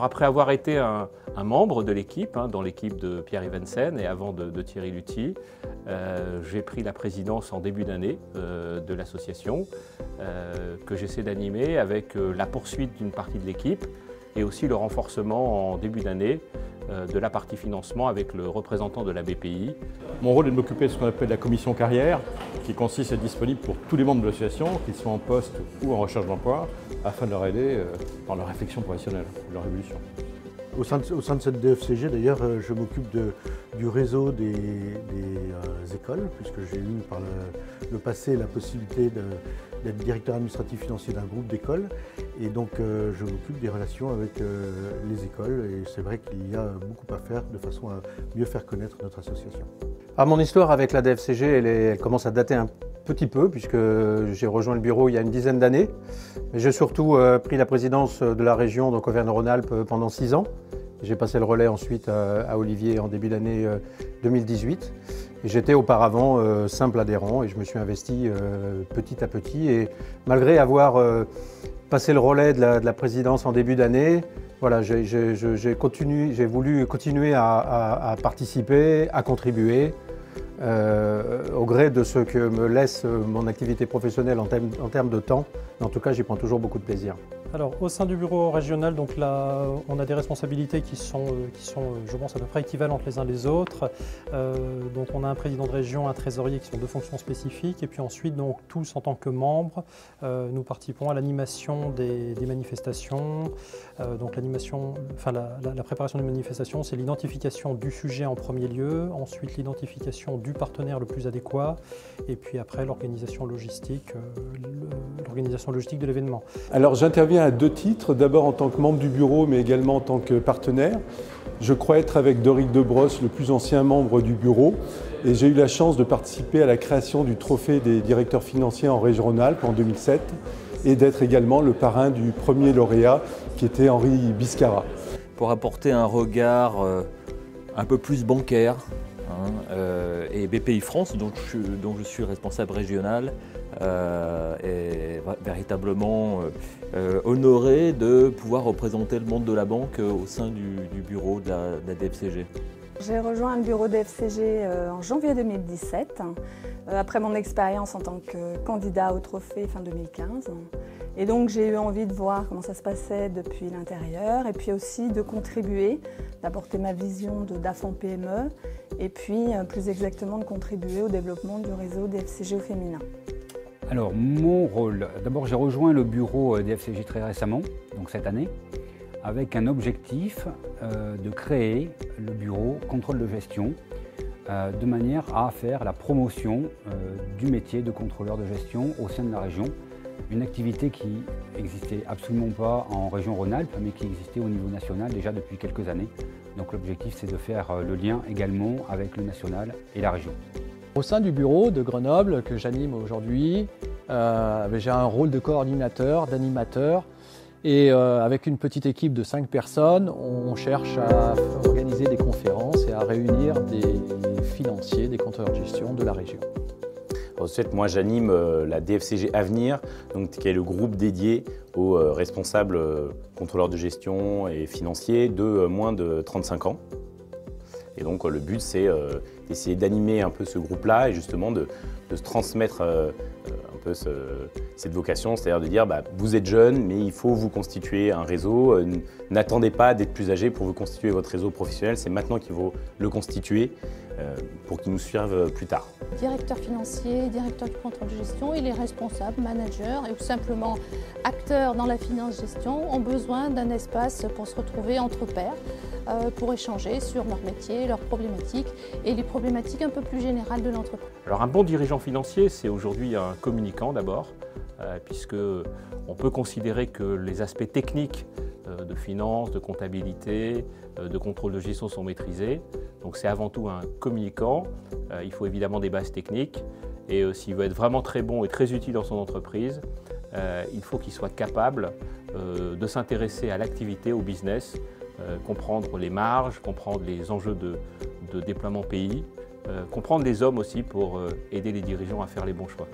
après avoir été un membre de l'équipe, dans l'équipe de Pierre Evensen et avant de Thierry Luthi, j'ai pris la présidence en début d'année de l'association que j'essaie d'animer avec la poursuite d'une partie de l'équipe et aussi le renforcement en début d'année de la partie financement avec le représentant de la BPI. Mon rôle est de m'occuper de ce qu'on appelle la commission carrière, qui consiste à être disponible pour tous les membres de l'association, qu'ils soient en poste ou en recherche d'emploi, afin de leur aider dans leur réflexion professionnelle, leur évolution. Au sein de cette DFCG, d'ailleurs, je m'occupe du réseau des écoles, puisque j'ai eu par le passé la possibilité d'être directeur administratif financier d'un groupe d'écoles. Et donc, je m'occupe des relations avec les écoles. Et c'est vrai qu'il y a beaucoup à faire de façon à mieux faire connaître notre association. Mon histoire avec la DFCG, elle commence à dater un petit peu, puisque j'ai rejoint le bureau il y a une dizaine d'années. J'ai surtout pris la présidence de la région, donc Auvergne-Rhône-Alpes, pendant 6 ans. J'ai passé le relais ensuite à Olivier en début d'année 2018. J'étais auparavant simple adhérent et je me suis investi petit à petit. Et malgré avoir passé le relais de la présidence en début d'année, voilà, j'ai voulu continuer à participer, à contribuer. Au gré de ce que me laisse mon activité professionnelle en termes de temps. Mais en tout cas, j'y prends toujours beaucoup de plaisir. Alors, au sein du bureau régional, donc là, on a des responsabilités qui sont, je pense, à peu près équivalentes les uns les autres. Donc, on a un président de région, un trésorier qui sont 2 fonctions spécifiques. Et puis ensuite, donc, tous en tant que membres, nous participons à l'animation des manifestations. Donc, la préparation des manifestations, c'est l'identification du sujet en premier lieu, ensuite l'identification du partenaire le plus adéquat, et puis après l'organisation logistique de l'événement. Alors j'interviens à 2 titres, d'abord en tant que membre du bureau mais également en tant que partenaire. Je crois être avec Doric Debrosse le plus ancien membre du bureau et j'ai eu la chance de participer à la création du trophée des directeurs financiers en région Rhône-Alpes en 2007 et d'être également le parrain du premier lauréat qui était Henri Biscara. Pour apporter un regard un peu plus bancaire, et BPI France, dont je suis responsable régional, est véritablement honoré de pouvoir représenter le monde de la banque au sein du bureau de la DFCG. J'ai rejoint le bureau DFCG en janvier 2017, après mon expérience en tant que candidat au trophée fin 2015. Et donc j'ai eu envie de voir comment ça se passait depuis l'intérieur et puis aussi de contribuer, d'apporter ma vision de DAF en PME et puis plus exactement de contribuer au développement du réseau DFCG au féminin. Alors mon rôle, d'abord j'ai rejoint le bureau DFCG très récemment, donc cette année, avec un objectif de créer le bureau contrôle de gestion de manière à faire la promotion du métier de contrôleur de gestion au sein de la région. Une activité qui n'existait absolument pas en région Rhône-Alpes, mais qui existait au niveau national déjà depuis quelques années. Donc l'objectif, c'est de faire le lien également avec le national et la région. Au sein du bureau de Grenoble que j'anime aujourd'hui, j'ai un rôle de coordinateur, d'animateur. Et avec une petite équipe de 5 personnes, on cherche à organiser des conférences et à réunir des financiers, des contrôleurs de gestion de la région. Ensuite, moi j'anime la DFCG Avenir, donc, qui est le groupe dédié aux responsables contrôleurs de gestion et financiers de moins de 35 ans. Et donc le but c'est d'essayer d'animer un peu ce groupe-là et justement de se transmettre un peu cette vocation, c'est-à-dire de dire vous êtes jeune mais il faut vous constituer un réseau, n'attendez pas d'être plus âgé pour vous constituer votre réseau professionnel, c'est maintenant qu'il faut le constituer pour qu'il nous suive plus tard. Directeur financier, directeur du contrôle de gestion et les responsables, managers et ou simplement acteurs dans la finance-gestion ont besoin d'un espace pour se retrouver entre pairs, pour échanger sur leur métier, leurs problématiques et les problématiques un peu plus générales de l'entreprise. Alors un bon dirigeant financier, c'est aujourd'hui un communicant d'abord, puisqu'on peut considérer que les aspects techniques de finance, de comptabilité, de contrôle de gestion sont maîtrisés. Donc c'est avant tout un communicant. Il faut évidemment des bases techniques et s'il veut être vraiment très bon et très utile dans son entreprise, il faut qu'il soit capable de s'intéresser à l'activité, au business, comprendre les marges, comprendre les enjeux de déploiement pays, comprendre les hommes aussi pour aider les dirigeants à faire les bons choix.